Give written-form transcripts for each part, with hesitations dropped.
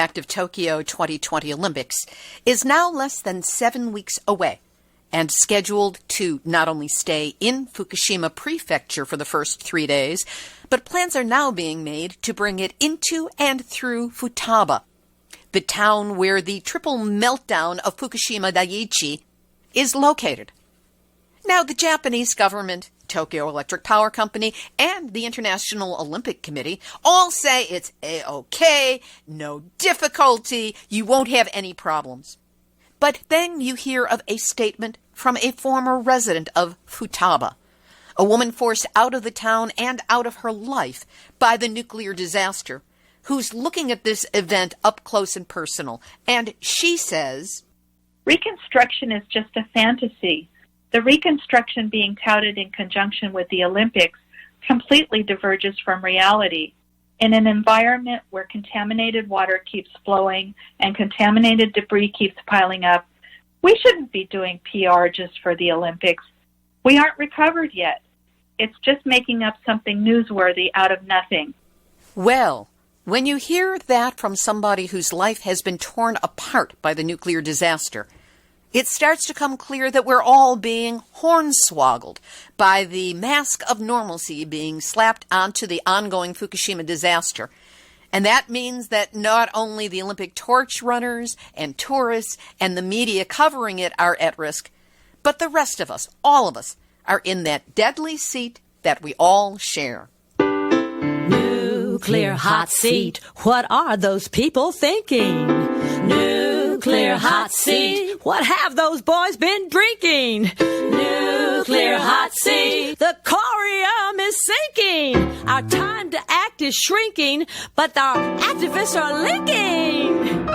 Radioactive Tokyo 2020 Olympics is now less than 7 weeks away and scheduled to not only stay in Fukushima Prefecture for the first 3 days, but plans are now being made to bring it into and through Futaba, the town where the triple meltdown of Fukushima Daiichi is located. Now, the Japanese government, Tokyo Electric Power Company, and the International Olympic Committee all say it's A-OK, no difficulty, you won't have any problems. But then you hear of a statement from a former resident of Futaba, a woman forced out of the town and out of her life by the nuclear disaster, who's looking at this event up close and personal. And she says, "Reconstruction is just a fantasy. The reconstruction being touted in conjunction with the Olympics completely diverges from reality. In an environment where contaminated water keeps flowing and contaminated debris keeps piling up, we shouldn't be doing PR just for the Olympics. We aren't recovered yet. It's just making up something newsworthy out of nothing." Well, when you hear that from somebody whose life has been torn apart by the nuclear disaster, it starts to come clear that we're all being hornswoggled by the mask of normalcy being slapped onto the ongoing Fukushima disaster. And that means that not only the Olympic torch runners and tourists and the media covering it are at risk, but the rest of us, all of us, are in that deadly seat that we all share. Nuclear hot seat. What are those people thinking? Nuclear hot seat. What have those boys been drinking? Nuclear hot seat. The corium is sinking. Our time to act is shrinking, but our activists are linking.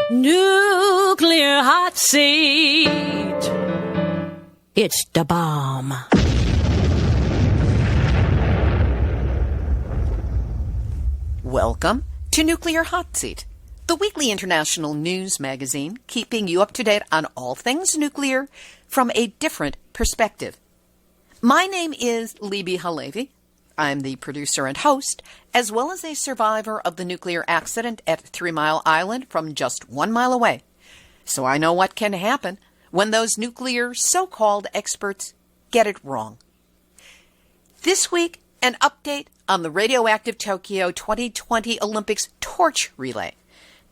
Nuclear hot seat. It's the bomb. Welcome to Nuclear Hotseat, the weekly international news magazine keeping you up to date on all things nuclear from a different perspective. My name is Libby Halevi. I'm the producer and host, as well as a survivor of the nuclear accident at 3 Mile Island from just 1 mile away. So I know what can happen when those nuclear so-called experts get it wrong. This week, an update on the Radioactive Tokyo 2020 Olympics torch relay,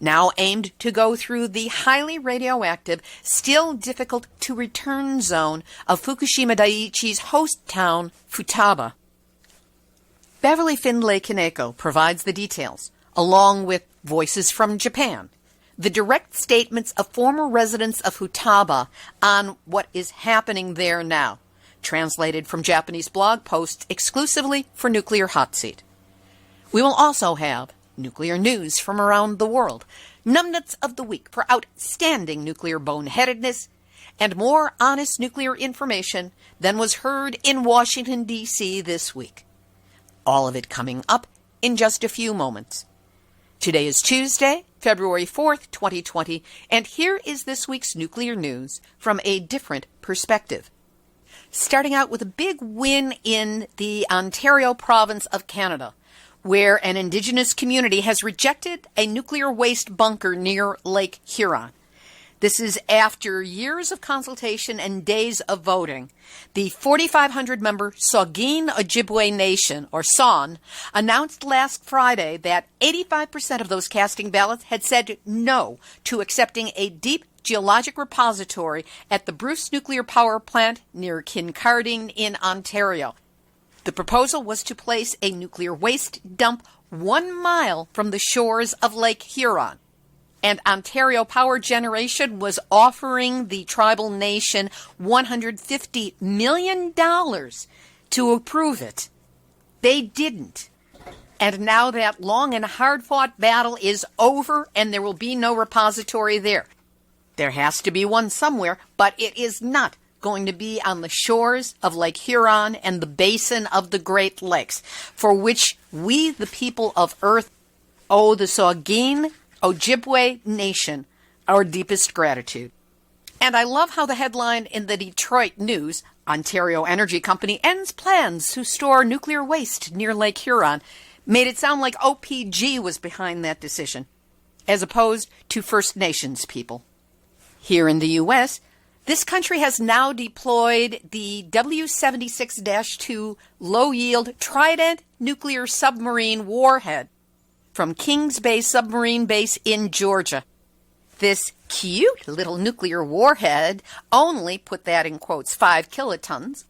now aimed to go through the highly radioactive, still difficult to return zone of Fukushima Daiichi's host town, Futaba. Beverly Findlay-Kaneko provides the details, along with voices from Japan, the direct statements of former residents of Futaba on what is happening there now, translated from Japanese blog posts exclusively for Nuclear Hotseat. We will also have nuclear news from around the world, numbnuts of the week for outstanding nuclear boneheadedness, and more honest nuclear information than was heard in Washington, D.C. this week. All of it coming up in just a few moments. Today is Tuesday, February 4th, 2020, and here is this week's nuclear news from a different perspective. Starting out with a big win in the Ontario province of Canada, where an Indigenous community has rejected a nuclear waste bunker near Lake Huron. This is after years of consultation and days of voting. The 4,500-member Saugeen Ojibwe Nation, or San, announced last Friday that 85% of those casting ballots had said no to accepting a deep geologic repository at the Bruce Nuclear Power Plant near Kincardine in Ontario. The proposal was to place a nuclear waste dump 1 mile from the shores of Lake Huron. And Ontario Power Generation was offering the tribal nation $150 million to approve it. They didn't. And now that long and hard-fought battle is over, and there will be no repository there. There has to be one somewhere, but it is not going to be on the shores of Lake Huron and the basin of the Great Lakes, for which we, the people of Earth, owe the Saugeen Ojibwe Nation our deepest gratitude. And I love how the headline in the Detroit News, Ontario Energy Company ends plans to store nuclear waste near Lake Huron, made it sound like OPG was behind that decision, as opposed to First Nations people. Here in the U.S., this country has now deployed the W-76-2 low-yield Trident nuclear submarine warhead from Kings Bay Submarine Base in Georgia. This cute little nuclear warhead only, put that in quotes, 5 kilotons,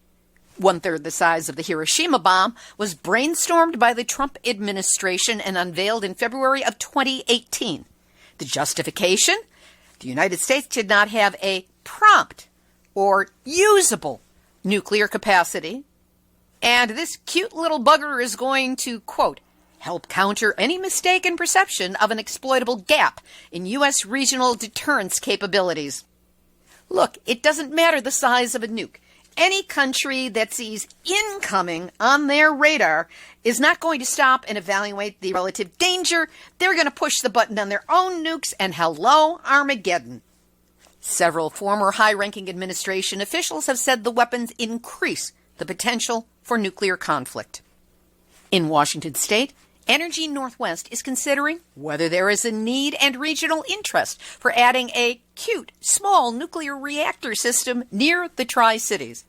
one-third the size of the Hiroshima bomb, was brainstormed by the Trump administration and unveiled in February of 2018. The justification? The United States did not have a prompt or usable nuclear capacity, and this cute little bugger is going to, quote, help counter any mistaken perception of an exploitable gap in U.S. regional deterrence capabilities. Look, it doesn't matter the size of a nuke. Any country that sees incoming on their radar is not going to stop and evaluate the relative danger. They're going to push the button on their own nukes, and hello, Armageddon. Several former high-ranking administration officials have said the weapons increase the potential for nuclear conflict. In Washington state, Energy Northwest is considering whether there is a need and regional interest for adding a cute, small nuclear reactor system near the Tri-Cities.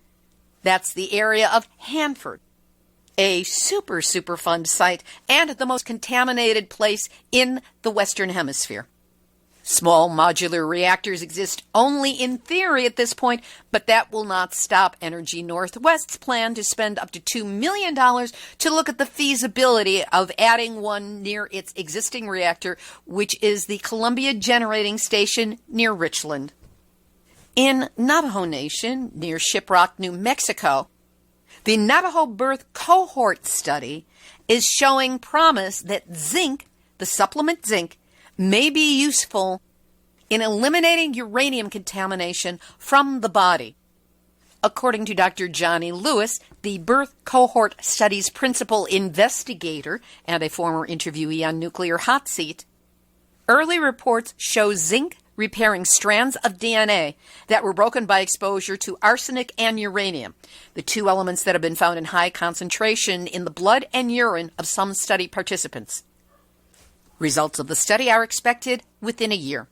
That's the area of Hanford, a super fun site and the most contaminated place in the Western Hemisphere. Small modular reactors exist only in theory at this point, but that will not stop Energy Northwest's plan to spend up to $2 million to look at the feasibility of adding one near its existing reactor, which is the Columbia Generating Station near Richland. In Navajo Nation, near Shiprock, New Mexico, the Navajo birth cohort study is showing promise that zinc, the supplement zinc, may be useful in eliminating uranium contamination from the body. According to Dr. Johnny Lewis, the birth cohort study's principal investigator and a former interviewee on Nuclear Hotseat, early reports show zinc repairing strands of DNA that were broken by exposure to arsenic and uranium, the two elements that have been found in high concentration in the blood and urine of some study participants. Results of the study are expected within a year.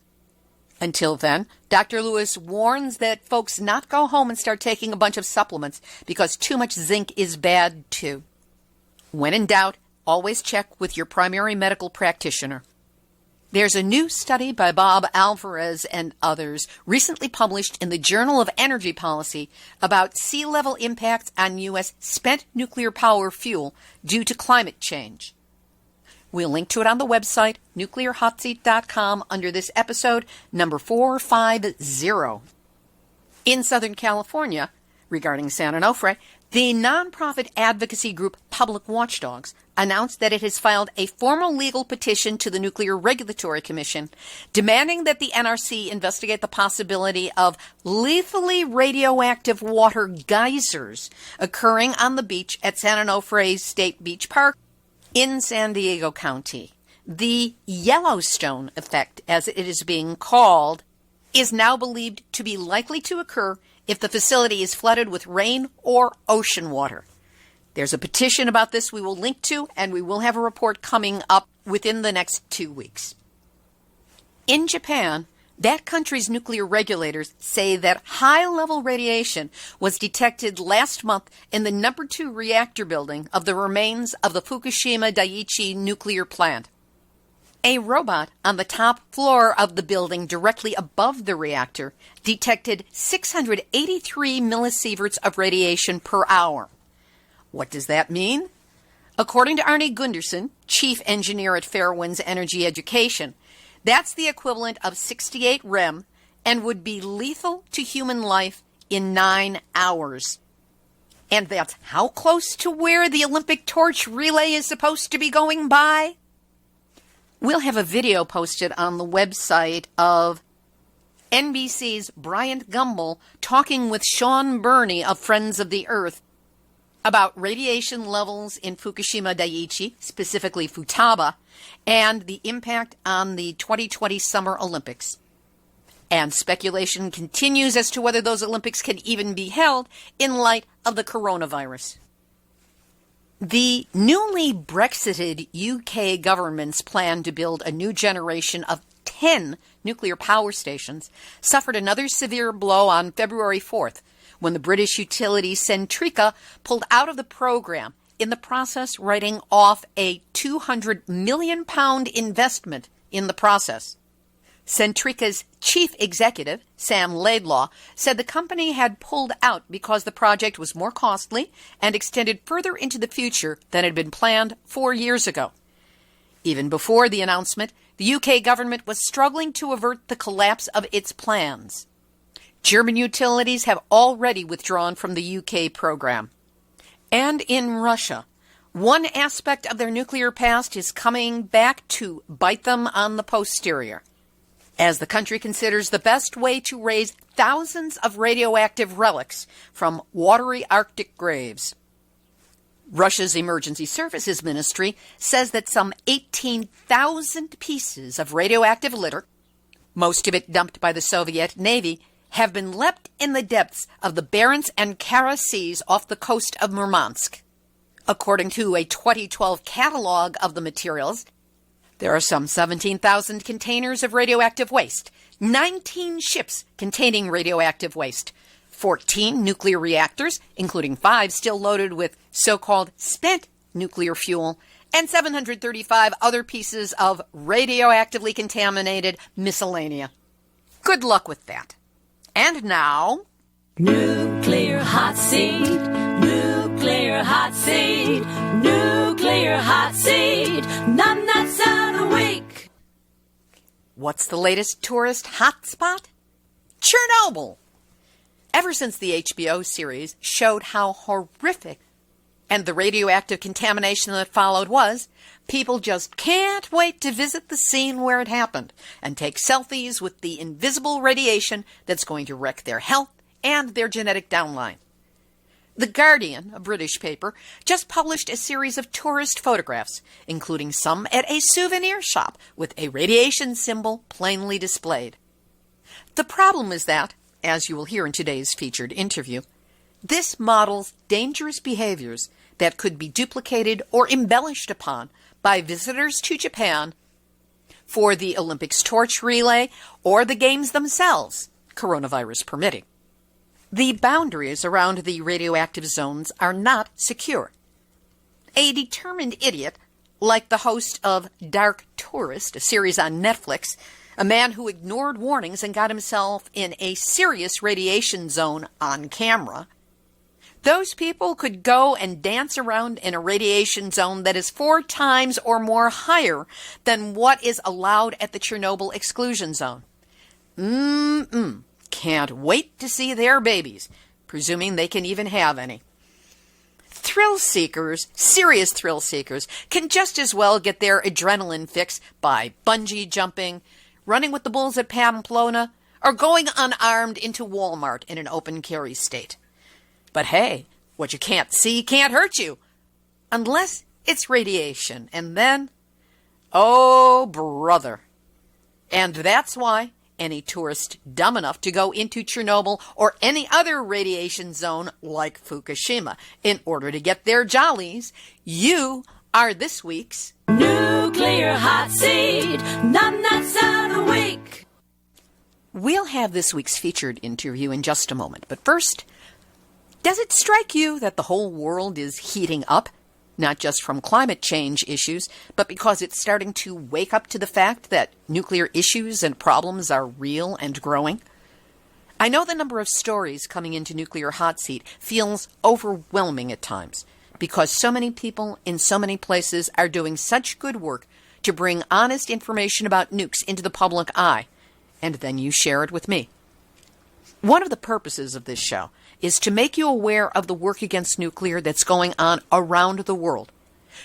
Until then, Dr. Lewis warns that folks not go home and start taking a bunch of supplements because too much zinc is bad too. When in doubt, always check with your primary medical practitioner. There's a new study by Bob Alvarez and others recently published in the Journal of Energy Policy about sea level impacts on U.S. spent nuclear power fuel due to climate change. We'll link to it on the website, nuclearhotseat.com, under this episode, number 450. In Southern California, regarding San Onofre, the nonprofit advocacy group Public Watchdogs announced that it has filed a formal legal petition to the Nuclear Regulatory Commission demanding that the NRC investigate the possibility of lethally radioactive water geysers occurring on the beach at San Onofre State Beach Park in San Diego County. The Yellowstone effect, as it is being called, is now believed to be likely to occur if the facility is flooded with rain or ocean water. There's a petition about this we will link to, and we will have a report coming up within the next 2 weeks. In Japan, that country's nuclear regulators say that high-level radiation was detected last month in the number 2 reactor building of the remains of the Fukushima Daiichi nuclear plant. A robot on the top floor of the building directly above the reactor detected 683 millisieverts of radiation per hour. What does that mean? According to Arne Gunderson, chief engineer at Fairwinds Energy Education, that's the equivalent of 68 rem and would be lethal to human life in 9 hours. And that's how close to where the Olympic torch relay is supposed to be going by? We'll have a video posted on the website of NBC's Bryant Gumbel talking with Sean Burney of Friends of the Earth about radiation levels in Fukushima Daiichi, specifically Futaba, and the impact on the 2020 Summer Olympics. And speculation continues as to whether those Olympics can even be held in light of the coronavirus. The newly Brexited UK government's plan to build a new generation of 10 nuclear power stations suffered another severe blow on February 4th when the British utility Centrica pulled out of the program, in the process writing off a £200 million investment in the process. Centrica's chief executive, Sam Laidlaw, said the company had pulled out because the project was more costly and extended further into the future than had been planned 4 years ago. Even before the announcement, the UK government was struggling to avert the collapse of its plans. German utilities have already withdrawn from the UK program. And in Russia, one aspect of their nuclear past is coming back to bite them on the posterior, as the country considers the best way to raise thousands of radioactive relics from watery Arctic graves. Russia's Emergency Services Ministry says that some 18,000 pieces of radioactive litter, most of it dumped by the Soviet Navy, have been left in the depths of the Barents and Kara Seas off the coast of Murmansk. According to a 2012 catalog of the materials, there are some 17,000 containers of radioactive waste, 19 ships containing radioactive waste, 14 nuclear reactors, including 5 still loaded with so-called spent nuclear fuel, and 735 other pieces of radioactively contaminated miscellanea. Good luck with that. And now, Nuclear hot seat, nuclear hot seat, nuclear hot seat, nuts out a week. what's the latest tourist hotspot? Chernobyl. Ever since the HBO series showed how horrific and the radioactive contamination that followed was, people just can't wait to visit the scene where it happened and take selfies with the invisible radiation that's going to wreck their health and their genetic downline. The Guardian, a British paper, just published a series of tourist photographs, including some at a souvenir shop with a radiation symbol plainly displayed. The problem is that, as you will hear in today's featured interview, this models dangerous behaviors that could be duplicated or embellished upon by visitors to Japan for the Olympics torch relay or the games themselves, coronavirus permitting. The boundaries around the radioactive zones are not secure. A determined idiot, like the host of Dark Tourist, a series on Netflix, a man who ignored warnings and got himself in a serious radiation zone on camera, those people could go and dance around in a radiation zone that is 4 times or more higher than what is allowed at the Chernobyl exclusion zone. Can't wait to see their babies, presuming they can even have any. Thrill seekers, serious thrill seekers, can just as well get their adrenaline fix by bungee jumping, running with the bulls at Pamplona, or going unarmed into Walmart in an open carry state. But hey, what you can't see can't hurt you, unless it's radiation, and then, oh brother. And that's why any tourist dumb enough to go into Chernobyl or any other radiation zone like Fukushima in order to get their jollies, you are this week's Nuclear Hot Seat, nuts out a week. We'll have this week's featured interview in just a moment, but first, does it strike you that the whole world is heating up? Not just from climate change issues, but because it's starting to wake up to the fact that nuclear issues and problems are real and growing? I know the number of stories coming into Nuclear Hot Seat feels overwhelming at times, because so many people in so many places are doing such good work to bring honest information about nukes into the public eye, and then you share it with me. One of the purposes of this show is to make you aware of the work against nuclear that's going on around the world,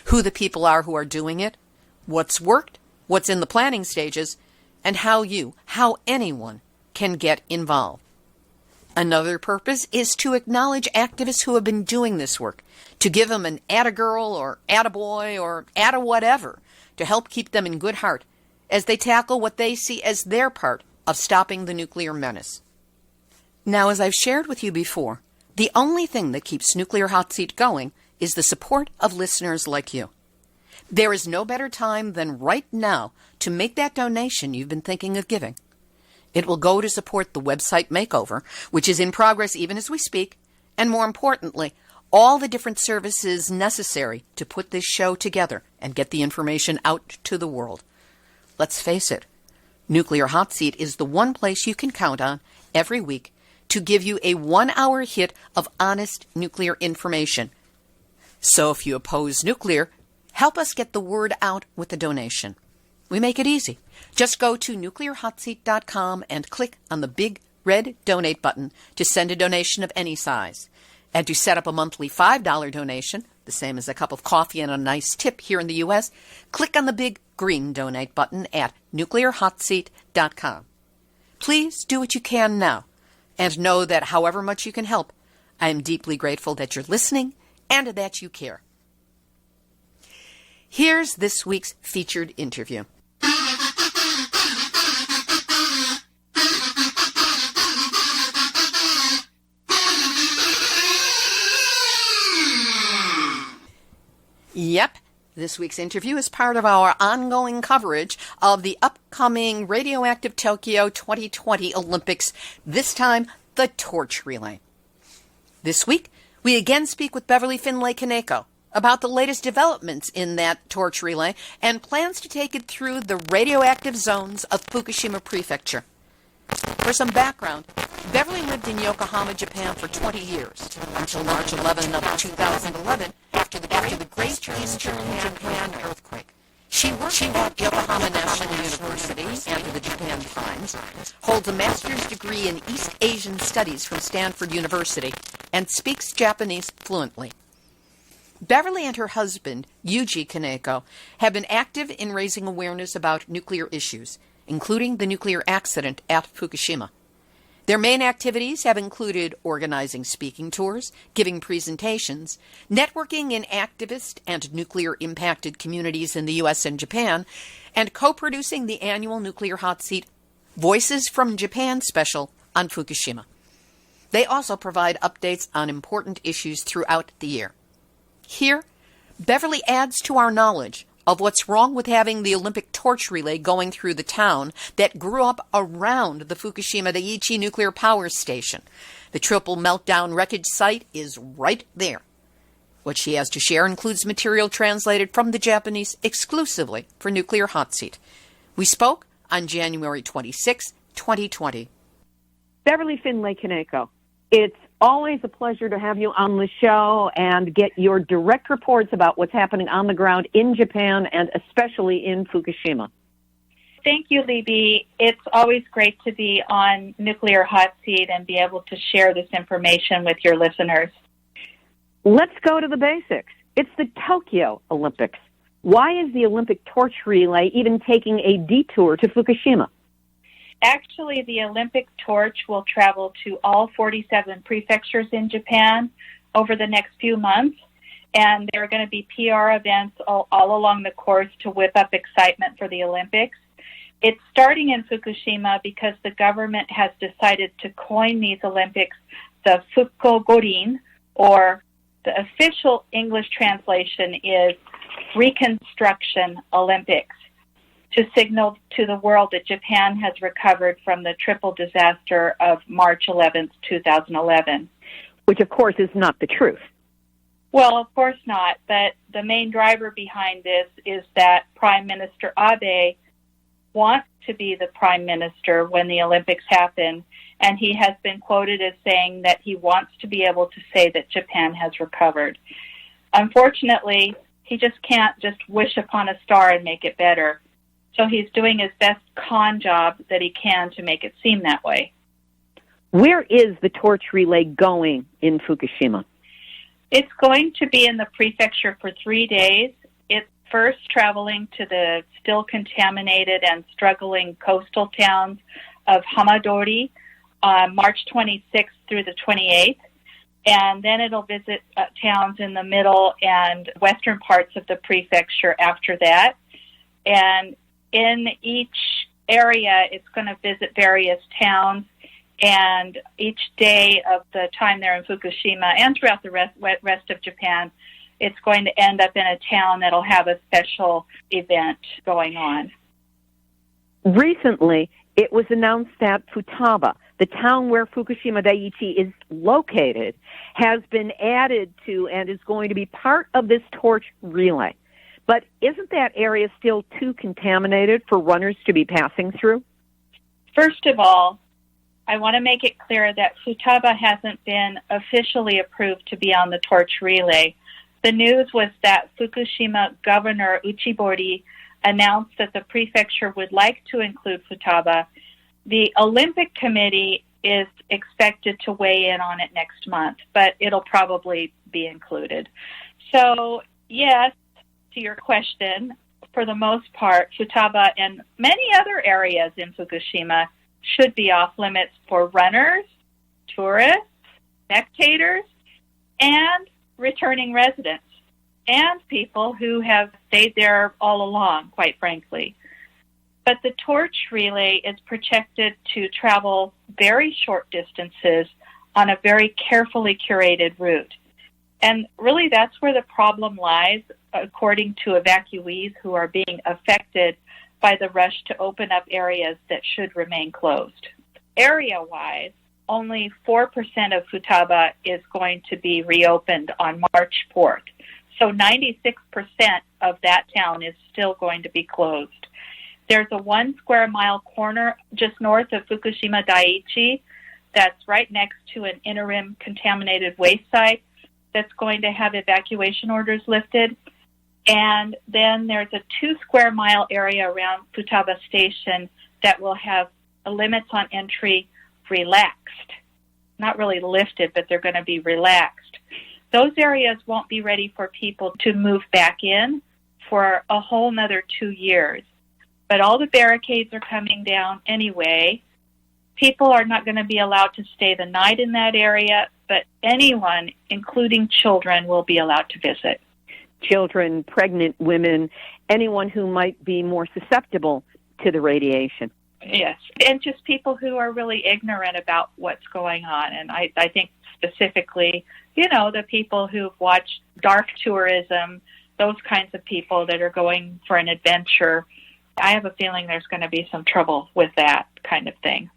who the people are who are doing it, what's worked, what's in the planning stages, and how anyone can get involved. Another purpose is to acknowledge activists who have been doing this work, to give them an atta-girl or atta-boy or atta-whatever to help keep them in good heart as they tackle what they see as their part of stopping the nuclear menace. Now, as I've shared with you before, the only thing that keeps Nuclear Hot Seat going is the support of listeners like you. There is no better time than right now to make that donation you've been thinking of giving. It will go to support the website makeover, which is in progress even as we speak, and more importantly, all the different services necessary to put this show together and get the information out to the world. Let's face it, Nuclear Hotseat is the one place you can count on every week to give you a 1-hour hit of honest nuclear information. So if you oppose nuclear, help us get the word out with a donation. We make it easy. Just go to nuclearhotseat.com and click on the big red donate button to send a donation of any size. And to set up a monthly $5 donation, the same as a cup of coffee and a nice tip here in the U.S., click on the big green donate button at nuclearhotseat.com. Please do what you can now, and know that however much you can help, I am deeply grateful that you're listening and that you care. Here's this week's featured interview. Yep, this week's interview is part of our ongoing coverage of the upcoming Radioactive Tokyo 2020 Olympics, this time the torch relay. This week, we again speak with Beverly Findlay-Kaneko about the latest developments in that torch relay and plans to take it through the radioactive zones of Fukushima Prefecture. For some background, Beverly lived in Yokohama, Japan for 20 years, until March 11 of 2011, after the Great East Japan earthquake. She worked at Yokohama National University and the Japan Times, holds a master's degree in East Asian Studies from Stanford University, and speaks Japanese fluently. Beverly and her husband, Yuji Kaneko, have been active in raising awareness about nuclear issues, including the nuclear accident at Fukushima. Their main activities have included organizing speaking tours, giving presentations, networking in activist and nuclear-impacted communities in the U.S. and Japan, and co-producing the annual Nuclear Hotseat Voices from Japan special on Fukushima. They also provide updates on important issues throughout the year. Here, Beverly adds to our knowledge of what's wrong with having the Olympic torch relay going through the town that grew up around the Fukushima Daiichi nuclear power station. The triple meltdown wreckage site is right there. What she has to share includes material translated from the Japanese exclusively for Nuclear Hotseat. We spoke on January 26, 2020. Beverly Findlay-Kaneko, it's always a pleasure to have you on the show and get your direct reports about what's happening on the ground in Japan and especially in Fukushima. Thank you, Libby. It's always great to be on Nuclear Hotseat and be able to share this information with your listeners. Let's go to the basics. It's the Tokyo Olympics. Why is the Olympic torch relay even taking a detour to Fukushima? Actually, the Olympic torch will travel to all 47 prefectures in Japan over the next few months, and there are going to be PR events all along the course to whip up excitement for the Olympics. It's starting in Fukushima because the government has decided to coin these Olympics the Fukugorin, or the official English translation is Reconstruction Olympics, to signal to the world that Japan has recovered from the triple disaster of March 11th, 2011. Which, of course, is not the truth. Well, of course not, but the main driver behind this is that Prime Minister Abe wants to be the Prime Minister when the Olympics happen, and he has been quoted as saying that he wants to be able to say that Japan has recovered. Unfortunately, he just can't just wish upon a star and make it better. So he's doing his best con job that he can to make it seem that way. Where is the torch relay going in Fukushima? It's going to be in the prefecture for 3 days. It's first traveling to the still contaminated and struggling coastal towns of Hamadori, March 26th through the 28th. And then it'll visit towns in the middle and western parts of the prefecture after that. And in each area, it's going to visit various towns, and each day of the time they're in Fukushima and throughout the rest of Japan, it's going to end up in a town that'll have a special event going on. Recently, it was announced that Futaba, the town where Fukushima Daiichi is located, has been added to and is going to be part of this torch relay. But isn't that area still too contaminated for runners to be passing through? First of all, I want to make it clear that Futaba hasn't been officially approved to be on the torch relay. The news was that Fukushima Governor Uchibori announced that the prefecture would like to include Futaba. The Olympic Committee is expected to weigh in on it next month, but it'll probably be included. So, yes, to your question, for the most part, Futaba and many other areas in Fukushima should be off limits for runners, tourists, spectators, and returning residents, and people who have stayed there all along, quite frankly. But the torch relay is projected to travel very short distances on a very carefully curated route. And really that's where the problem lies, according to evacuees who are being affected by the rush to open up areas that should remain closed. Area-wise, only 4% of Futaba is going to be reopened on March 4th. So 96% of that town is still going to be closed. There's a 1 square mile corner just north of Fukushima Daiichi that's right next to an interim contaminated waste site that's going to have evacuation orders lifted. And then there's a 2 square mile area around Futaba Station that will have limits on entry relaxed. Not really lifted, but they're going to be relaxed. Those areas won't be ready for people to move back in for a whole nother 2 years. But all the barricades are coming down anyway. People are not going to be allowed to stay the night in that area, but anyone, including children, will be allowed to visit. Children, pregnant women, anyone who might be more susceptible to the radiation. Yes, and just people who are really ignorant about what's going on. And I think specifically, the people who've watched dark tourism, those kinds of people that are going for an adventure. I have a feeling there's going to be some trouble with that kind of thing.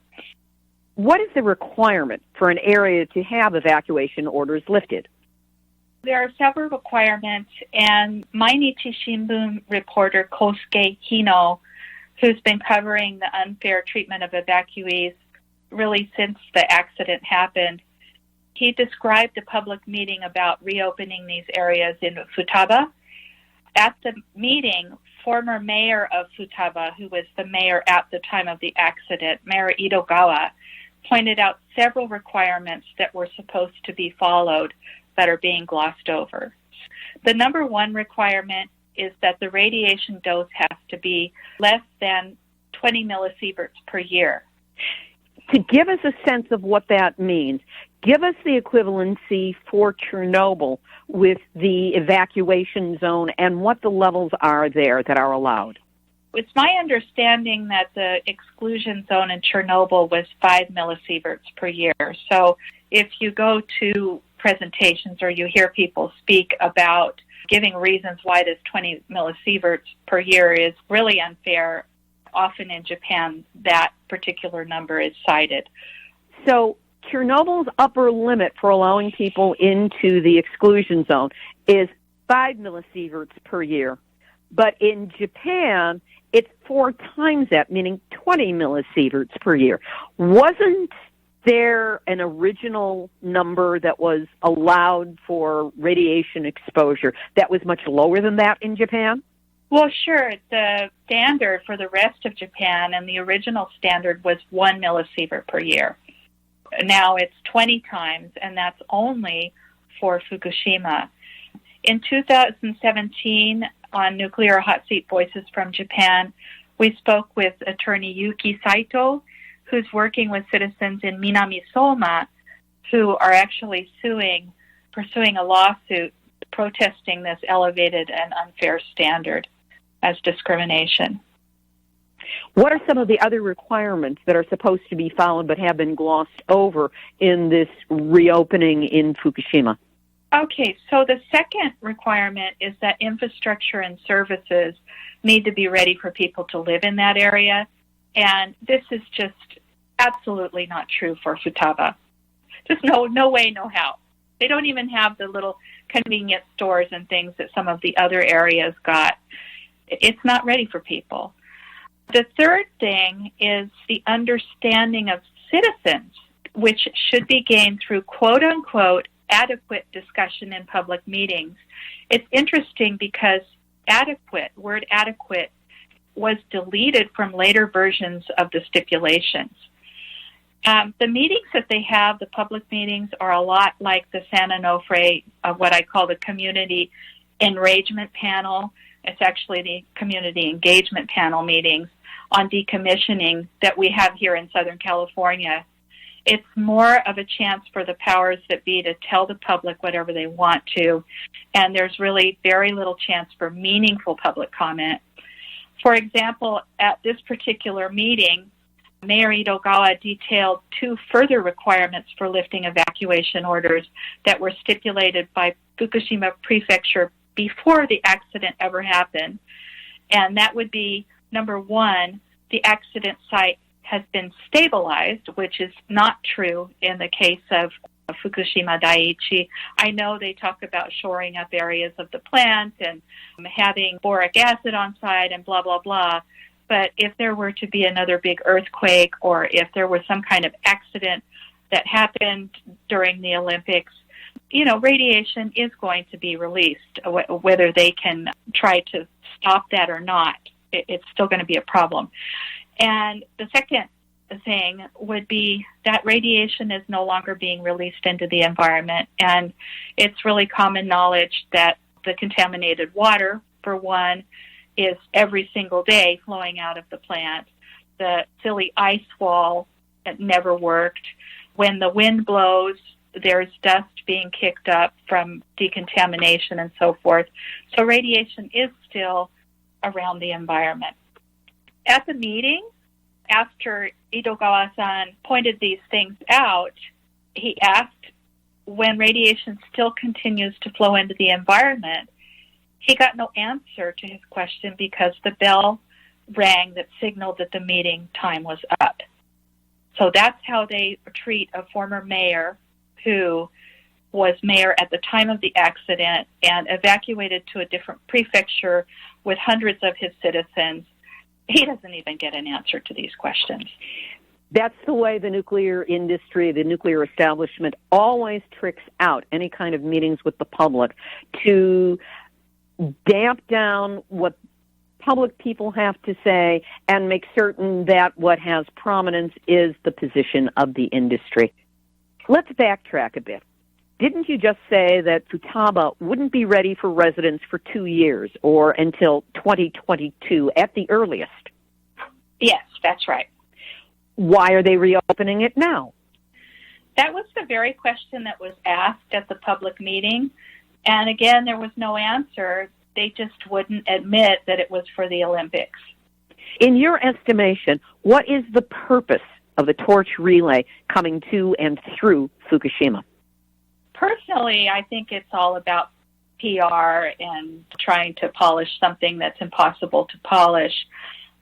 What is the requirement for an area to have evacuation orders lifted? There are several requirements, and Mainichi Shimbun reporter Kosuke Hino, who's been covering the unfair treatment of evacuees really since the accident happened, he described a public meeting about reopening these areas in Futaba. At the meeting, former mayor of Futaba, who was the mayor at the time of the accident, Mayor Idogawa, pointed out several requirements that were supposed to be followed that are being glossed over. The number one requirement is that the radiation dose has to be less than 20 millisieverts per year. To give us a sense of what that means, give us the equivalency for Chernobyl with the evacuation zone and what the levels are there that are allowed. It's my understanding that the exclusion zone in Chernobyl was 5 millisieverts per year. So if you go to presentations or you hear people speak about giving reasons why this 20 millisieverts per year is really unfair, often in Japan that particular number is cited. So Chernobyl's upper limit for allowing people into the exclusion zone is 5 millisieverts per year. But in Japan, it's 4 times that, meaning 20 millisieverts per year. Wasn't there an original number that was allowed for radiation exposure that was much lower than that in Japan? Well, sure. The standard for the rest of Japan and the original standard was 1 millisievert per year. Now it's 20 times, and that's only for Fukushima. In 2017, on Nuclear Hotseat Voices from Japan, we spoke with attorney Yuki Saito, who's working with citizens in Minami Soma who are actually pursuing a lawsuit protesting this elevated and unfair standard as discrimination. What are some of the other requirements that are supposed to be followed but have been glossed over in this reopening in Fukushima? Okay, so the second requirement is that infrastructure and services need to be ready for people to live in that area. And this is just absolutely not true for Futaba. Just no way, no how. They don't even have the little convenience stores and things that some of the other areas got. It's not ready for people. The third thing is the understanding of citizens, which should be gained through quote-unquote adequate discussion in public meetings. It's interesting because word adequate, was deleted from later versions of the stipulations. The meetings that they have, the public meetings, are a lot like the San Onofre of what I call the community enragement panel. It's actually the community engagement panel meetings on decommissioning that we have here in Southern California. It's more of a chance for the powers that be to tell the public whatever they want to, and there's really very little chance for meaningful public comment. For example, at this particular meeting, Mayor Itogawa detailed 2 further requirements for lifting evacuation orders that were stipulated by Fukushima Prefecture before the accident ever happened. And that would be, number 1, the accident site has been stabilized, which is not true in the case of Fukushima Daiichi. I know they talk about shoring up areas of the plant and having boric acid on site and blah, blah, blah. But if there were to be another big earthquake or if there was some kind of accident that happened during the Olympics, radiation is going to be released. Whether they can try to stop that or not, it's still going to be a problem. And the second thing would be that radiation is no longer being released into the environment. And it's really common knowledge that the contaminated water, for one, is every single day flowing out of the plant. The silly ice wall never worked. When the wind blows, there's dust being kicked up from decontamination and so forth. So radiation is still around the environment. At the meeting, after Itogawa-san pointed these things out, he asked, when radiation still continues to flow into the environment, he got no answer to his question because the bell rang that signaled that the meeting time was up. So that's how they treat a former mayor who was mayor at the time of the accident and evacuated to a different prefecture with hundreds of his citizens. He doesn't even get an answer to these questions. That's the way the nuclear industry, the nuclear establishment always tricks out any kind of meetings with the public to damp down what public people have to say and make certain that what has prominence is the position of the industry. Let's backtrack a bit. Didn't you just say that Futaba wouldn't be ready for residents for 2 years or until 2022 at the earliest? Yes, that's right. Why are they reopening it now? That was the very question that was asked at the public meeting. And again, there was no answer. They just wouldn't admit that it was for the Olympics. In your estimation, what is the purpose of the torch relay coming to and through Fukushima? Personally, I think it's all about PR and trying to polish something that's impossible to polish.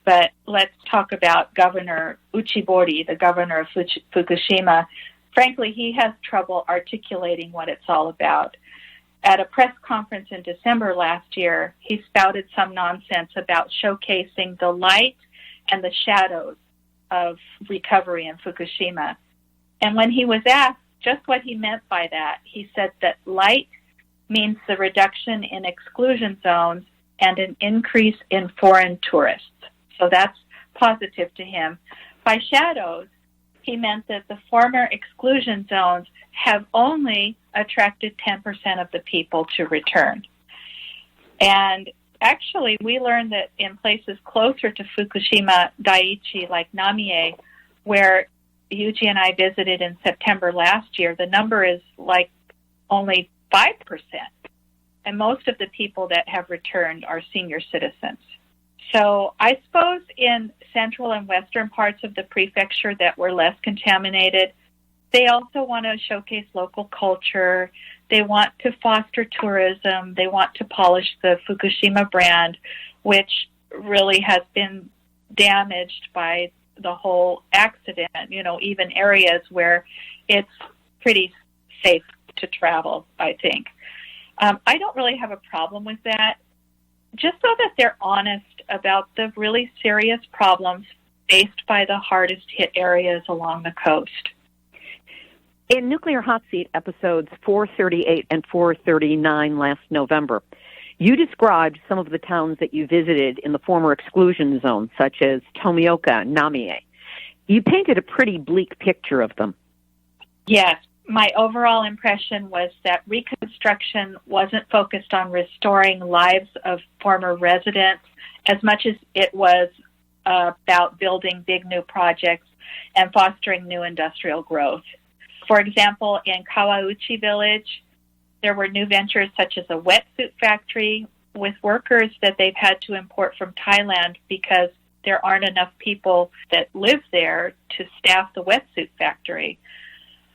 But let's talk about Governor Uchibori, the governor of Fukushima. Frankly, he has trouble articulating what it's all about. At a press conference in December last year, he spouted some nonsense about showcasing the light and the shadows of recovery in Fukushima. And when he was asked just what he meant by that, he said that light means the reduction in exclusion zones and an increase in foreign tourists. So that's positive to him. By shadows, he meant that the former exclusion zones have only attracted 10% of the people to return. And actually, we learned that in places closer to Fukushima Daiichi, like Namie, where Yuji and I visited in September last year, the number is like only 5%. And most of the people that have returned are senior citizens. So I suppose in central and western parts of the prefecture that were less contaminated, they also want to showcase local culture. They want to foster tourism. They want to polish the Fukushima brand, which really has been damaged by the whole accident, even areas where it's pretty safe to travel, I think. I don't really have a problem with that, just so that they're honest about the really serious problems faced by the hardest hit areas along the coast. In Nuclear Hotseat episodes 438 and 439 last November, you described some of the towns that you visited in the former exclusion zone, such as Tomioka, Namie. You painted a pretty bleak picture of them. Yes. My overall impression was that reconstruction wasn't focused on restoring lives of former residents as much as it was about building big new projects and fostering new industrial growth. For example, in Kawauchi Village, there were new ventures such as a wetsuit factory with workers that they've had to import from Thailand because there aren't enough people that live there to staff the wetsuit factory.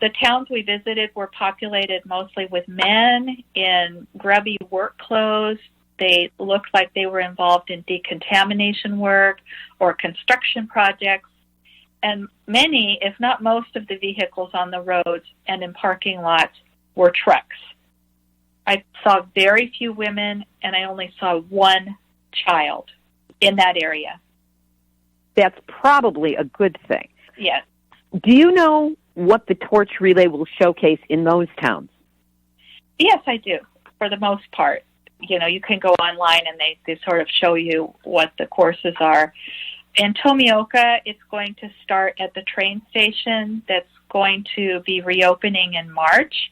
The towns we visited were populated mostly with men in grubby work clothes. They looked like they were involved in decontamination work or construction projects. And many, if not most, of the vehicles on the roads and in parking lots were trucks. I saw very few women, and I only saw one child in that area. That's probably a good thing. Yes. Do you know what the torch relay will showcase in those towns? Yes, I do, for the most part. You can go online and they sort of show you what the courses are. In Tomioka, it's going to start at the train station that's going to be reopening in March.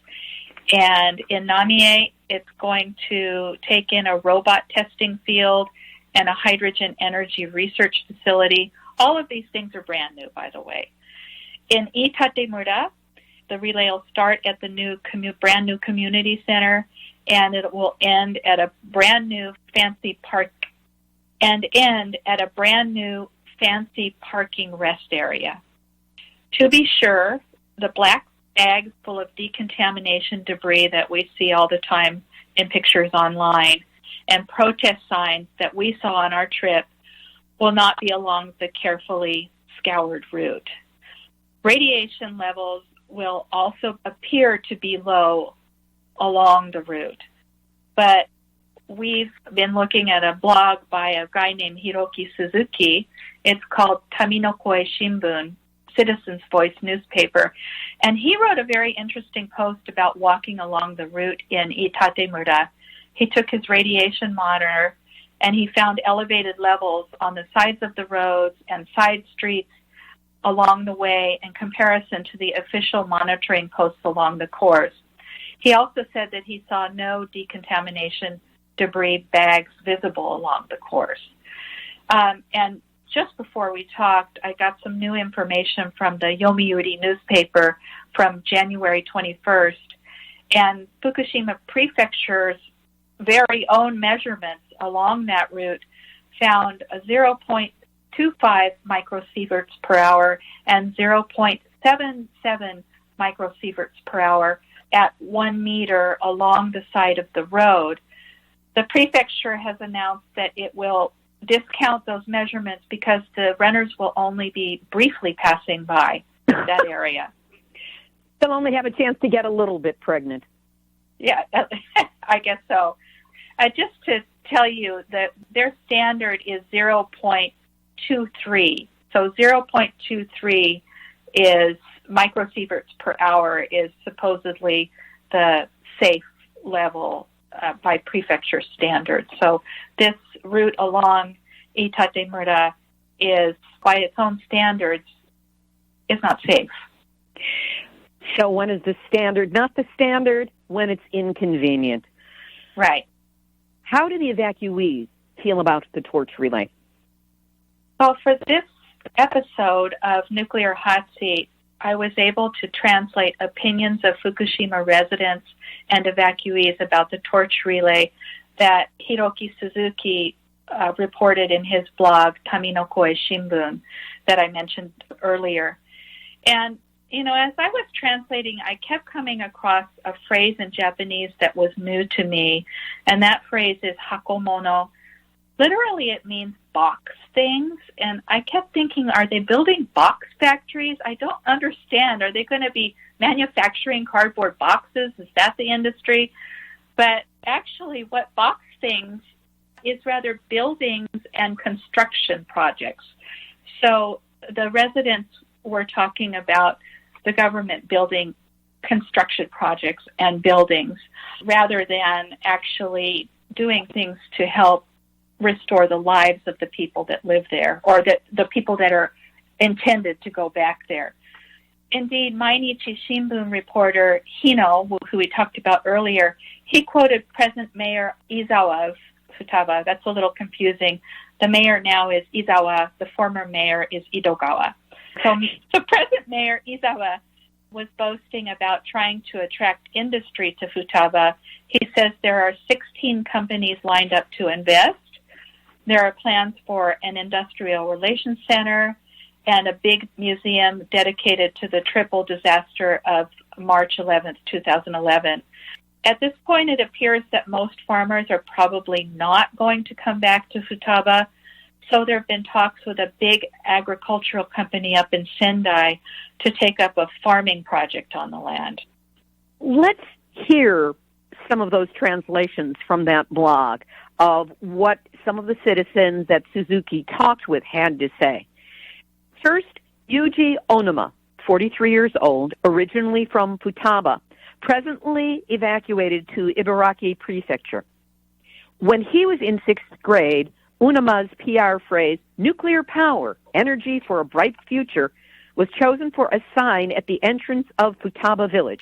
And in Namie, it's going to take in a robot testing field and a hydrogen energy research facility. All of these things are brand new, by the way. In Itatemura, the relay will start at the brand new community center, and it will end at a brand new fancy parking rest area. To be sure, the black bags full of decontamination debris that we see all the time in pictures online and protest signs that we saw on our trip will not be along the carefully scoured route. Radiation levels will also appear to be low along the route. But we've been looking at a blog by a guy named Hiroki Suzuki. It's called Taminokoi Shimbun, Citizen's Voice newspaper. And he wrote a very interesting post about walking along the route in Itatemura. He took his radiation monitor and he found elevated levels on the sides of the roads and side streets along the way in comparison to the official monitoring posts along the course. He also said that he saw no decontamination debris bags visible along the course. And just before we talked, I got some new information from the Yomiuri newspaper from January 21st. And Fukushima Prefecture's very own measurements along that route found a 0.25 microsieverts per hour and 0.77 microsieverts per hour at 1 meter along the side of the road. The prefecture has announced that it will discount those measurements because the runners will only be briefly passing by that area. They'll only have a chance to get a little bit pregnant. Yeah, I guess so. Just to tell you that their standard is 0.23. So 0.23 is microsieverts per hour is supposedly the safe level by prefecture standards. So this route along Itatemura is, by its own standards, is not safe. So when is the standard not the standard? When it's inconvenient. Right. How do the evacuees feel about the torch relay? Well, for this episode of Nuclear Hotseat, I was able to translate opinions of Fukushima residents and evacuees about the torch relay that Hiroki Suzuki reported in his blog, Taminokoi Shimbun, that I mentioned earlier. And As I was translating, I kept coming across a phrase in Japanese that was new to me, and that phrase is hakomono. Literally, it means box things, and I kept thinking, are they building box factories? I don't understand. Are they going to be manufacturing cardboard boxes? Is that the industry? But actually, what box things is rather buildings and construction projects. So the residents were talking about the government building construction projects and buildings rather than actually doing things to help restore the lives of the people that live there, or the people that are intended to go back there. Indeed, Mainichi Shimbun reporter Hino, who we talked about earlier, he quoted present Mayor Izawa of Futaba. That's a little confusing. The mayor now is Izawa. The former mayor is Idogawa. So the present mayor, Izawa, was boasting about trying to attract industry to Futaba. He says there are 16 companies lined up to invest. There are plans for an industrial relations center and a big museum dedicated to the triple disaster of March 11th, 2011. At this point, it appears that most farmers are probably not going to come back to Futaba, so there have been talks with a big agricultural company up in Sendai to take up a farming project on the land. Let's hear some of those translations from that blog of what some of the citizens that Suzuki talked with had to say. First, Yuji Onuma, 43 years old, originally from Futaba, presently evacuated to Ibaraki Prefecture. When he was in 6th grade, Onuma's PR phrase, nuclear power, energy for a bright future, was chosen for a sign at the entrance of Futaba village.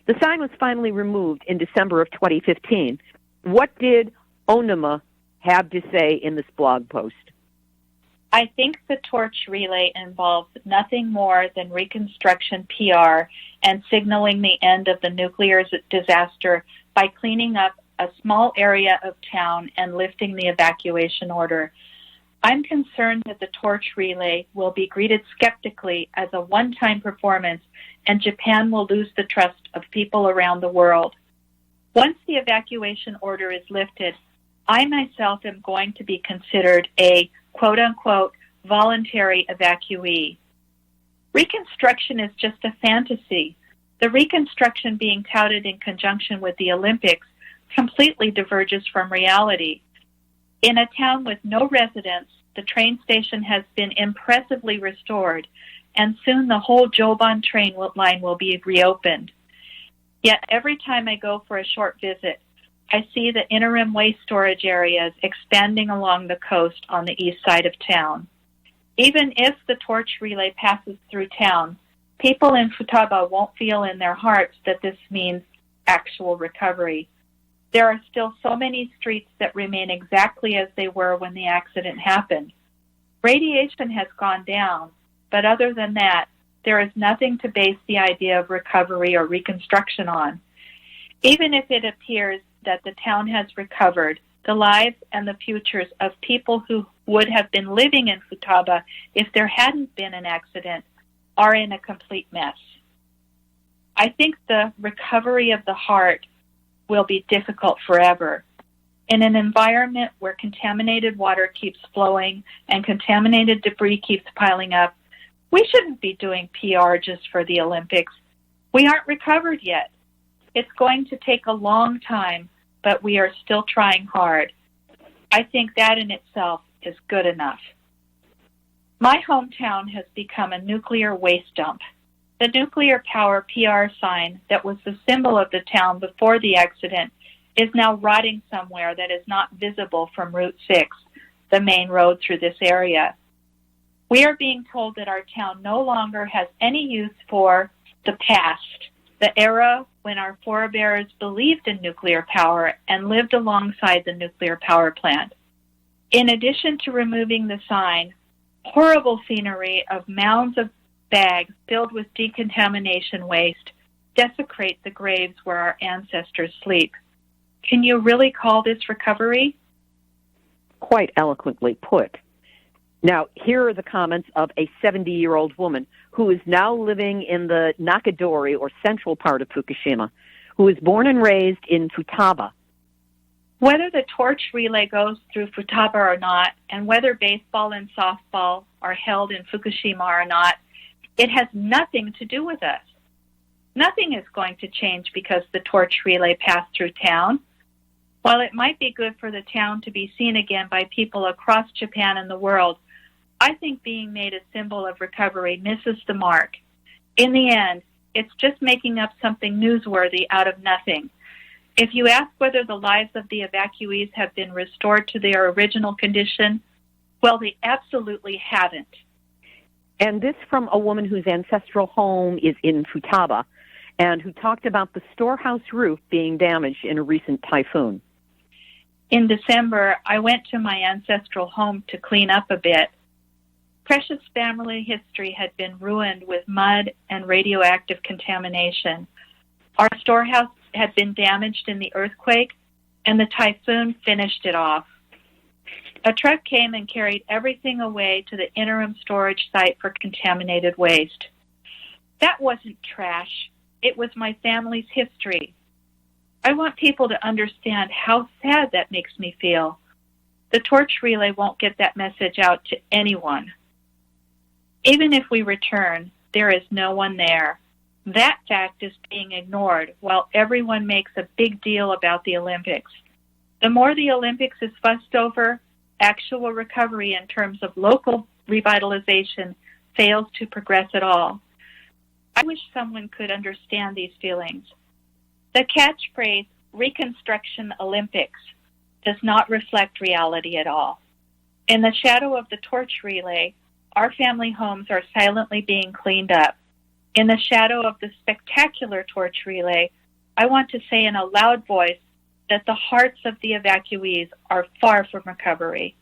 The sign was finally removed in December of 2015. What did Onuma have to say in this blog post? I think the torch relay involves nothing more than Reconstruction PR and signaling the end of the nuclear disaster by cleaning up a small area of town and lifting the evacuation order. I'm concerned that the torch relay will be greeted skeptically as a one-time performance, and Japan will lose the trust of people around the world. Once the evacuation order is lifted, I myself am going to be considered a quote-unquote voluntary evacuee. Reconstruction is just a fantasy. The reconstruction being touted in conjunction with the Olympics completely diverges from reality. In a town with no residents, the train station has been impressively restored, and soon the whole Joban train line will be reopened. Yet every time I go for a short visit, I see the interim waste storage areas expanding along the coast on the east side of town. Even if the torch relay passes through town, people in Futaba won't feel in their hearts that this means actual recovery. There are still so many streets that remain exactly as they were when the accident happened. Radiation has gone down, but other than that, there is nothing to base the idea of recovery or reconstruction on. Even if it appears that the town has recovered, the lives and the futures of people who would have been living in Futaba if there hadn't been an accident are in a complete mess. I think the recovery of the heart will be difficult forever. In an environment where contaminated water keeps flowing and contaminated debris keeps piling up, we shouldn't be doing PR just for the Olympics. We aren't recovered yet. It's going to take a long time, but we are still trying hard. I think that in itself is good enough. My hometown has become a nuclear waste dump. The nuclear power PR sign that was the symbol of the town before the accident is now rotting somewhere that is not visible from Route 6, the main road through this area. We are being told that our town no longer has any use for the past, the era when our forebears believed in nuclear power and lived alongside the nuclear power plant. In addition to removing the sign, horrible scenery of mounds of bags filled with decontamination waste desecrate the graves where our ancestors sleep. Can you really call this recovery? Quite eloquently put. Now, here are the comments of a 70-year-old woman who is now living in the Nakadori, or central part of Fukushima, who was born and raised in Futaba. Whether the torch relay goes through Futaba or not, and whether baseball and softball are held in Fukushima or not, it has nothing to do with us. Nothing is going to change because the torch relay passed through town. While it might be good for the town to be seen again by people across Japan and the world, I think being made a symbol of recovery misses the mark. In the end, it's just making up something newsworthy out of nothing. If you ask whether the lives of the evacuees have been restored to their original condition, well, they absolutely haven't. And this from a woman whose ancestral home is in Futaba, and who talked about the storehouse roof being damaged in a recent typhoon. In December, I went to my ancestral home to clean up a bit. Precious family history had been ruined with mud and radioactive contamination. Our storehouse had been damaged in the earthquake, and the typhoon finished it off. A truck came and carried everything away to the interim storage site for contaminated waste. That wasn't trash. It was my family's history. I want people to understand how sad that makes me feel. The torch relay won't get that message out to anyone. Even if we return, there is no one there. That fact is being ignored while everyone makes a big deal about the Olympics. The more the Olympics is fussed over, actual recovery in terms of local revitalization fails to progress at all. I wish someone could understand these feelings. The catchphrase, Reconstruction Olympics, does not reflect reality at all. In the shadow of the torch relay, our family homes are silently being cleaned up. In the shadow of the spectacular torch relay, I want to say in a loud voice that the hearts of the evacuees are far from recovery.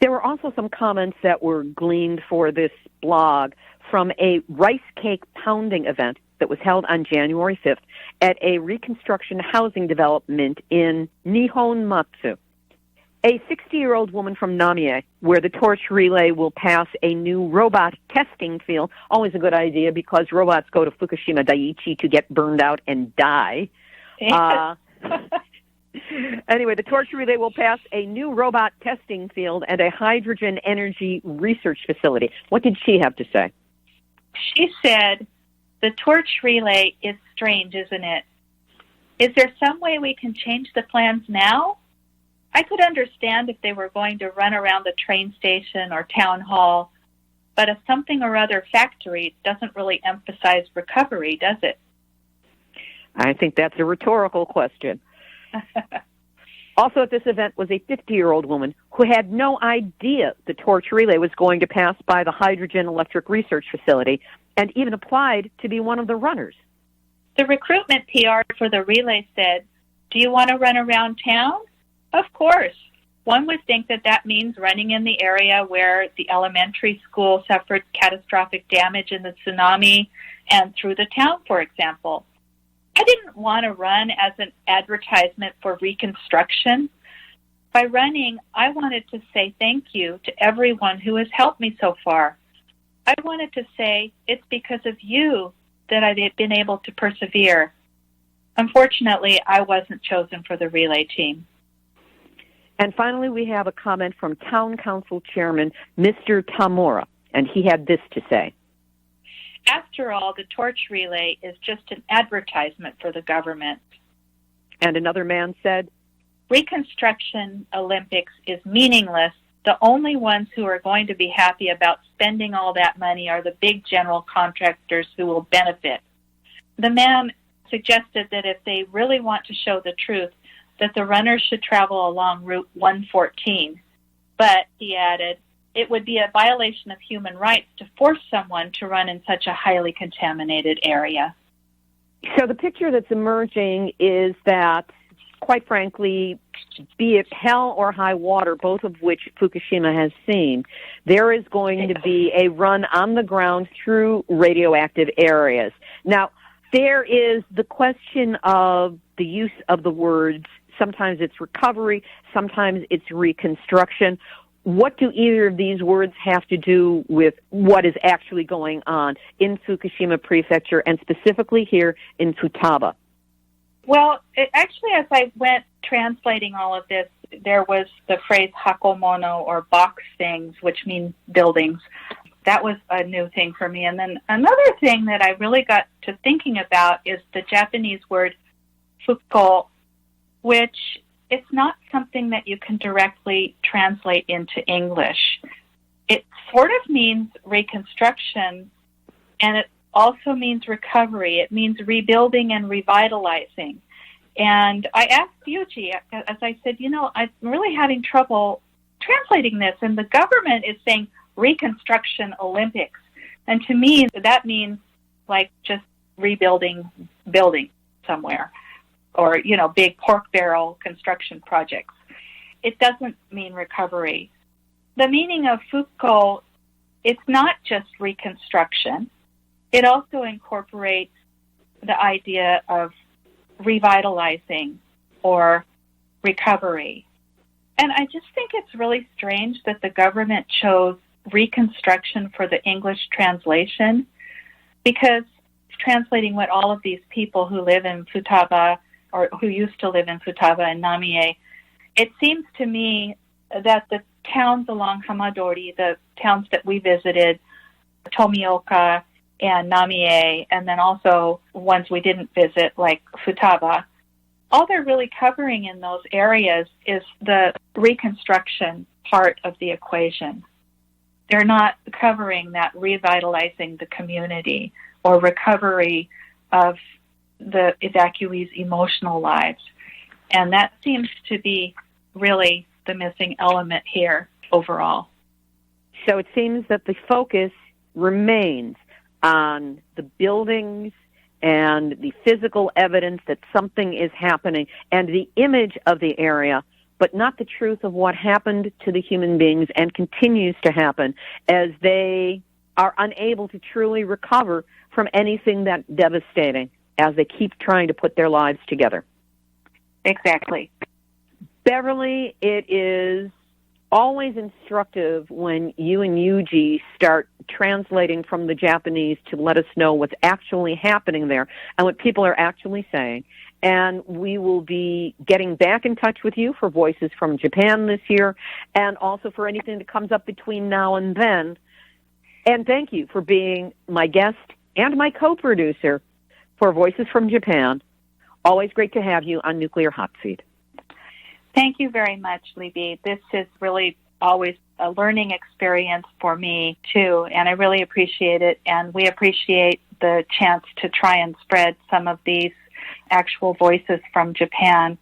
There were also some comments that were gleaned for this blog from a rice cake pounding event that was held on January 5th at a reconstruction housing development in Nihonmatsu. A 60-year-old woman from Namie, where the torch relay will pass a new robot testing field. Always a good idea because robots go to Fukushima Daiichi to get burned out and die. Anyway, the torch relay will pass a new robot testing field and a hydrogen energy research facility. What did she have to say? She said, the torch relay is strange, isn't it? Is there some way we can change the plans now? I could understand if they were going to run around the train station or town hall, but a something or other factory doesn't really emphasize recovery, does it? I think that's a rhetorical question. Also at this event was a 50-year-old woman who had no idea the torch relay was going to pass by the hydrogen electric research facility and even applied to be one of the runners. The recruitment PR for the relay said, "Do you want to run around town?" Of course. One would think that that means running in the area where the elementary school suffered catastrophic damage in the tsunami and through the town, for example. I didn't want to run as an advertisement for reconstruction. By running, I wanted to say thank you to everyone who has helped me so far. I wanted to say it's because of you that I've been able to persevere. Unfortunately, I wasn't chosen for the relay team. And finally, we have a comment from Town Council Chairman Mr. Tamura, and he had this to say. After all, the torch relay is just an advertisement for the government. And another man said, Reconstruction Olympics is meaningless. The only ones who are going to be happy about spending all that money are the big general contractors who will benefit. The man suggested that if they really want to show the truth, that the runners should travel along Route 114. But, he added, it would be a violation of human rights to force someone to run in such a highly contaminated area. So the picture that's emerging is that, quite frankly, be it hell or high water, both of which Fukushima has seen, there is going to be a run on the ground through radioactive areas. Now, there is the question of the use of the words. Sometimes it's recovery, sometimes it's reconstruction. what do either of these words have to do with what is actually going on in Fukushima Prefecture and specifically here in Futaba? Well, actually, as I went translating all of this, there was the phrase hakomono, or box things, which means buildings. That was a new thing for me. And then another thing that I really got to thinking about is the Japanese word fuko, which it's not something that you can directly translate into English. It sort of means reconstruction, and it also means recovery. It means rebuilding and revitalizing. And I asked Yuji, as I said, I'm really having trouble translating this, and the government is saying Reconstruction Olympics. And to me, that means like just rebuilding building somewhere, or, big pork barrel construction projects. It doesn't mean recovery. The meaning of Fuko, it's not just reconstruction. It also incorporates the idea of revitalizing or recovery. And I just think it's really strange that the government chose reconstruction for the English translation, because translating what all of these people who live in Futaba, or who used to live in Futaba and Namie, it seems to me that the towns along Hamadori, the towns that we visited, Tomioka and Namie, and then also ones we didn't visit, like Futaba, all they're really covering in those areas is the reconstruction part of the equation. They're not covering that revitalizing the community or recovery of the evacuees' emotional lives. And that seems to be really the missing element here overall. So it seems that the focus remains on the buildings and the physical evidence that something is happening and the image of the area, but not the truth of what happened to the human beings and continues to happen as they are unable to truly recover from anything that devastating as they keep trying to put their lives together. Exactly. Beverly, it is always instructive when you and Yuji start translating from the Japanese to let us know what's actually happening there and what people are actually saying. And we will be getting back in touch with you for Voices from Japan this year, and also for anything that comes up between now and then. And thank you for being my guest and my co-producer for Voices from Japan. Always great to have you on Nuclear Hotseat. Thank you very much, Libby. This is really always a learning experience for me, too, and I really appreciate it. And we appreciate the chance to try and spread some of these actual voices from Japan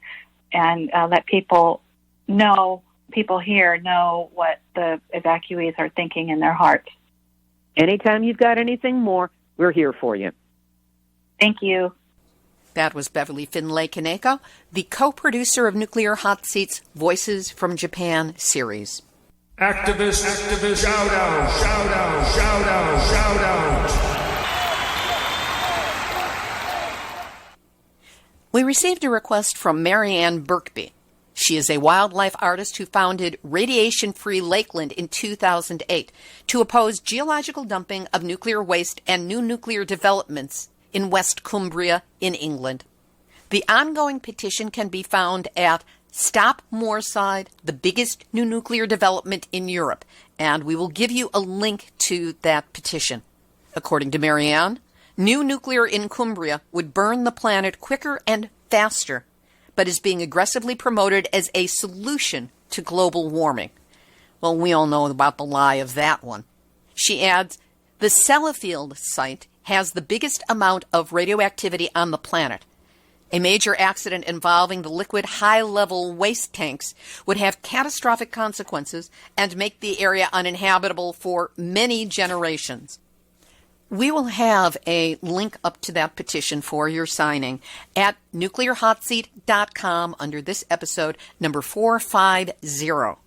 and let people here know what the evacuees are thinking in their hearts. Anytime you've got anything more, we're here for you. Thank you. That was Beverly Findlay-Kaneko, the co-producer of Nuclear Hotseat's Voices from Japan series. Activist, shout out, shout out, shout out, shout out. We received a request from Marianne Birkby. She is a wildlife artist who founded Radiation Free Lakeland in 2008 to oppose geological dumping of nuclear waste and new nuclear developments in West Cumbria in England. The ongoing petition can be found at Stop Moorside, the biggest new nuclear development in Europe, and we will give you a link to that petition. According to Marianne, new nuclear in Cumbria would burn the planet quicker and faster, but is being aggressively promoted as a solution to global warming. Well, we all know about the lie of that one. She adds, the Sellafield site has the biggest amount of radioactivity on the planet. A major accident involving the liquid high-level waste tanks would have catastrophic consequences and make the area uninhabitable for many generations. We will have a link up to that petition for your signing at nuclearhotseat.com under this episode, number 450.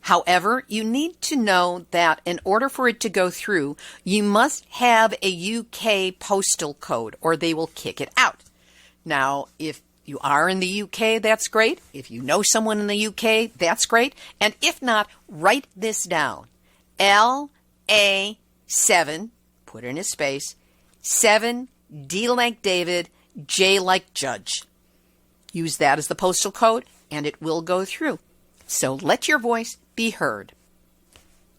However, you need to know that in order for it to go through, you must have a UK postal code or they will kick it out. Now, if you are in the UK, that's great. If you know someone in the UK, that's great. And if not, write this down. LA7, put in a space, 7, D like David, J like Judge. Use that as the postal code, and it will go through. So let your voice be heard.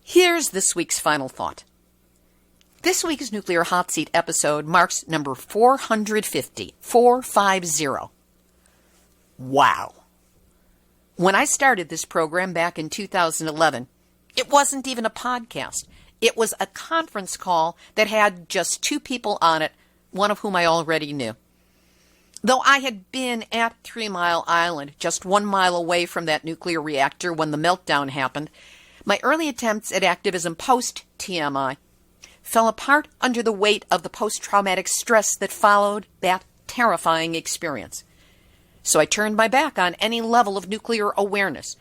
Here's this week's final thought. This week's Nuclear Hot Seat episode marks number 450, 450. Wow. When I started this program back in 2011, it wasn't even a podcast. It was a conference call that had just 2 people on it, one of whom I already knew. Though I had been at 3 Mile Island, just 1 mile away from that nuclear reactor when the meltdown happened, my early attempts at activism post-TMI fell apart under the weight of the post-traumatic stress that followed that terrifying experience. So I turned my back on any level of nuclear awareness.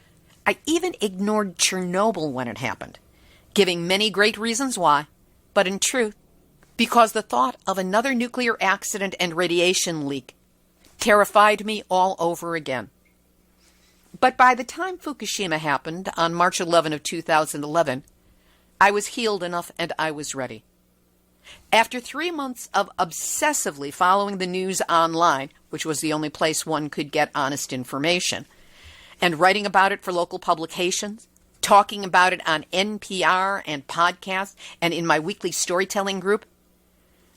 I even ignored Chernobyl when it happened, giving many great reasons why, but in truth, because the thought of another nuclear accident and radiation leak terrified me all over again. But by the time Fukushima happened on March 11 of 2011, I was healed enough and I was ready. After 3 months of obsessively following the news online, which was the only place one could get honest information, and writing about it for local publications, talking about it on NPR and podcasts, and in my weekly storytelling group,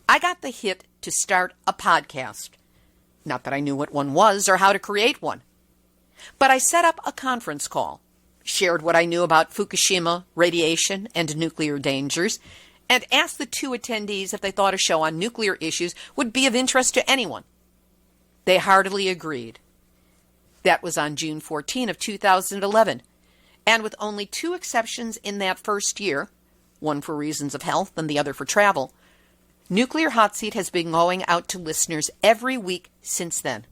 I got the hit to start a podcast. Not that I knew what one was or how to create one. But I set up a conference call, shared what I knew about Fukushima, radiation, and nuclear dangers, and asked the 2 attendees if they thought a show on nuclear issues would be of interest to anyone. They heartily agreed. That was on June 14 of 2011, and with only 2 exceptions in that first year, one for reasons of health and the other for travel, Nuclear Hot Seat has been going out to listeners every week since then.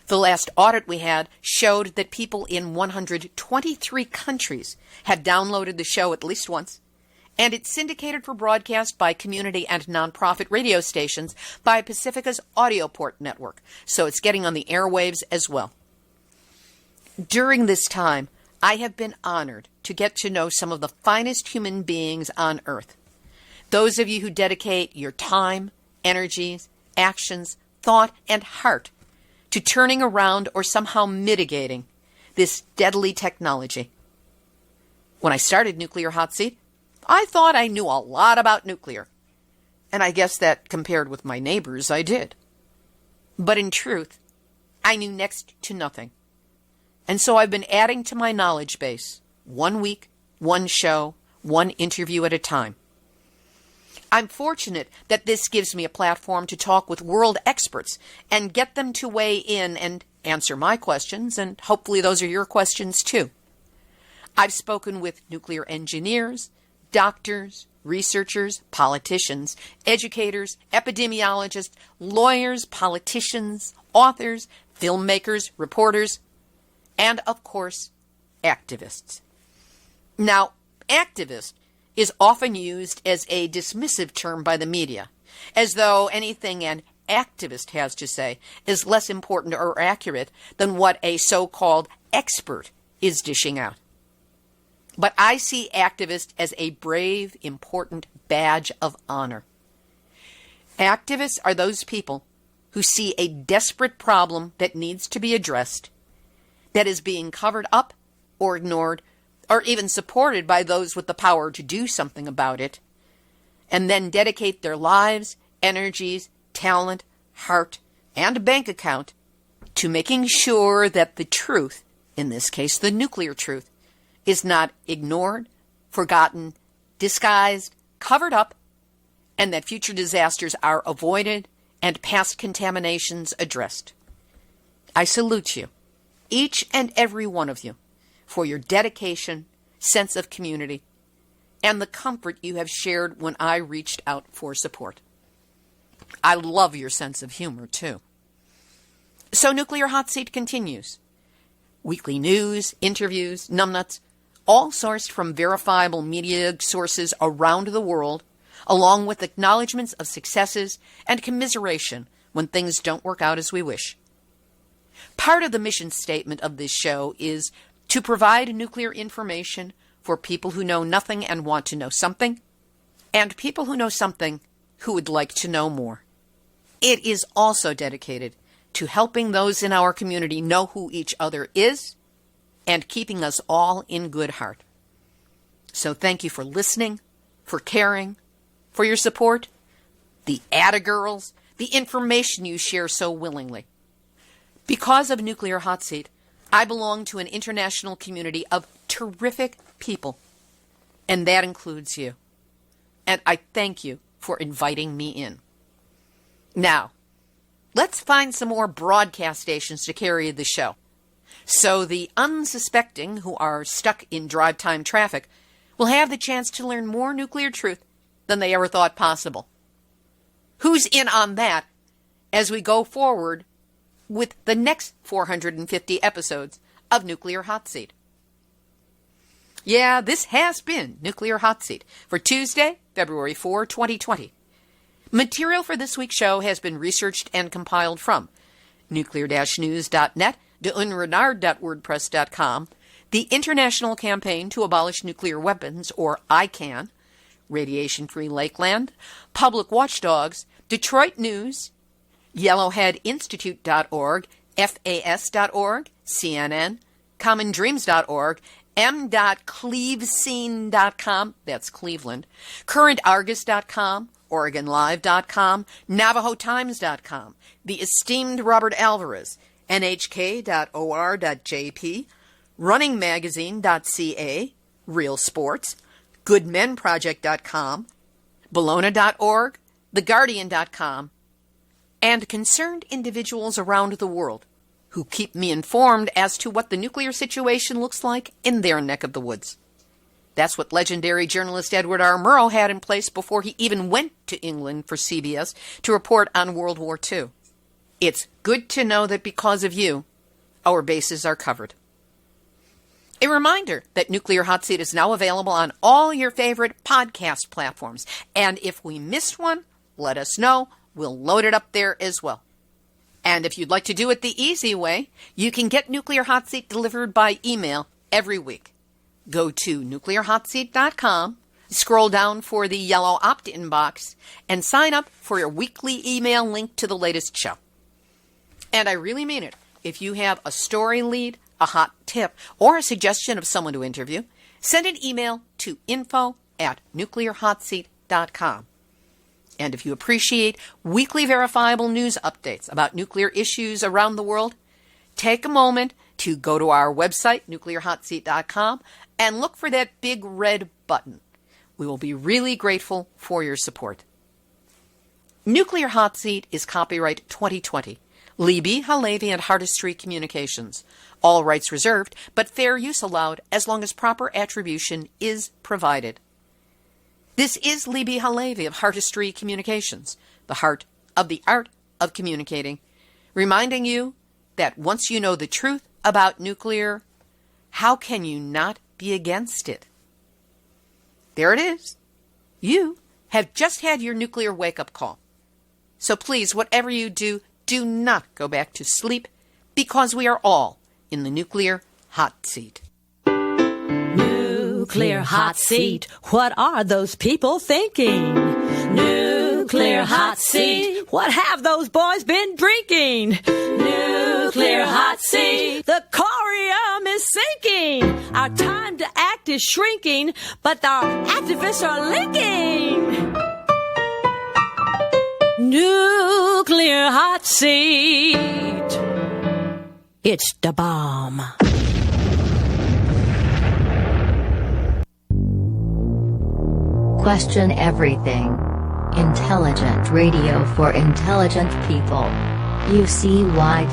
The last audit we had showed that people in 123 countries had downloaded the show at least once, and it's syndicated for broadcast by community and nonprofit radio stations by Pacifica's Audioport network, so it's getting on the airwaves as well. During this time, I have been honored to get to know some of the finest human beings on Earth. Those of you who dedicate your time, energies, actions, thought, and heart to turning around or somehow mitigating this deadly technology. When I started Nuclear Hot Seat, I thought I knew a lot about nuclear. And I guess that compared with my neighbors, I did. But in truth, I knew next to nothing. And so I've been adding to my knowledge base, 1 week, 1 show, 1 interview at a time. I'm fortunate that this gives me a platform to talk with world experts and get them to weigh in and answer my questions, and hopefully those are your questions too. I've spoken with nuclear engineers, doctors, researchers, politicians, educators, epidemiologists, lawyers, politicians, authors, filmmakers, reporters, and of course, activists. Now, activist is often used as a dismissive term by the media, as though anything an activist has to say is less important or accurate than what a so-called expert is dishing out. But I see activist as a brave, important badge of honor. Activists are those people who see a desperate problem that needs to be addressed, that is being covered up or ignored, or even supported by those with the power to do something about it, and then dedicate their lives, energies, talent, heart, and bank account to making sure that the truth, in this case the nuclear truth, is not ignored, forgotten, disguised, covered up, and that future disasters are avoided and past contaminations addressed. I salute you, each and every one of you, for your dedication, sense of community, and the comfort you have shared when I reached out for support. I love your sense of humor, too. So Nuclear Hot Seat continues. Weekly news, interviews, numbnuts, all sourced from verifiable media sources around the world, along with acknowledgments of successes and commiseration when things don't work out as we wish. Part of the mission statement of this show is to provide nuclear information for people who know nothing and want to know something, and people who know something who would like to know more. It is also dedicated to helping those in our community know who each other is and keeping us all in good heart. So thank you for listening, for caring, for your support, the Atta Girls, the information you share so willingly. Because of Nuclear Hot Seat, I belong to an international community of terrific people, and that includes you. And I thank you for inviting me in. Now, let's find some more broadcast stations to carry the show, so the unsuspecting who are stuck in drive time traffic will have the chance to learn more nuclear truth than they ever thought possible. Who's in on that as we go forward with the next 450 episodes of Nuclear Hot Seat? Yeah, this has been Nuclear Hot Seat for Tuesday, February 4, 2020. Material for this week's show has been researched and compiled from nuclear-news.net, deunrenard.wordpress.com, the International Campaign to Abolish Nuclear Weapons, or ICAN, Radiation-Free Lakeland, Public Watchdogs, Detroit News, YellowheadInstitute.org, FAS.org, CNN, CommonDreams.org, m.clevescene.com, that's Cleveland, CurrentArgus.com, OregonLive.com, NavajoTimes.com, the esteemed Robert Alvarez, NHK.or.jp, RunningMagazine.ca, Real Sports, GoodMenProject.com, Bologna.org, TheGuardian.com, and concerned individuals around the world who keep me informed as to what the nuclear situation looks like in their neck of the woods. That's what legendary journalist Edward R. Murrow had in place before he even went to England for CBS to report on World War II. It's good to know that because of you, our bases are covered. A reminder that Nuclear Hot Seat is now available on all your favorite podcast platforms. And if we missed one, let us know. We'll load it up there as well. And if you'd like to do it the easy way, you can get Nuclear Hot Seat delivered by email every week. Go to nuclearhotseat.com, scroll down for the yellow opt-in box, and sign up for your weekly email link to the latest show. And I really mean it. If you have a story lead, a hot tip, or a suggestion of someone to interview, send an email to info@nuclearhotseat.com. And if you appreciate weekly verifiable news updates about nuclear issues around the world, take a moment to go to our website, nuclearhotseat.com, and look for that big red button. We will be really grateful for your support. Nuclear Hot Seat is copyright 2020. Libby, Halevi, and Hardestry Communications. All rights reserved, but fair use allowed as long as proper attribution is provided. This is Libby Halevi of Hardestry Communications, the heart of the art of communicating, reminding you that once you know the truth about nuclear, how can you not be against it? There it is. You have just had your nuclear wake-up call. So please, whatever you do, do not go back to sleep, because we are all in the Nuclear Hot Seat. Nuclear Hot Seat. What are those people thinking? Nuclear Hot Seat. What have those boys been drinking? Nuclear Hot Seat. The corium is sinking. Our time to act is shrinking, but our activists are linking. Nuclear Hot Seat. It's the bomb. Question everything. Intelligent radio for intelligent people. UCY.TV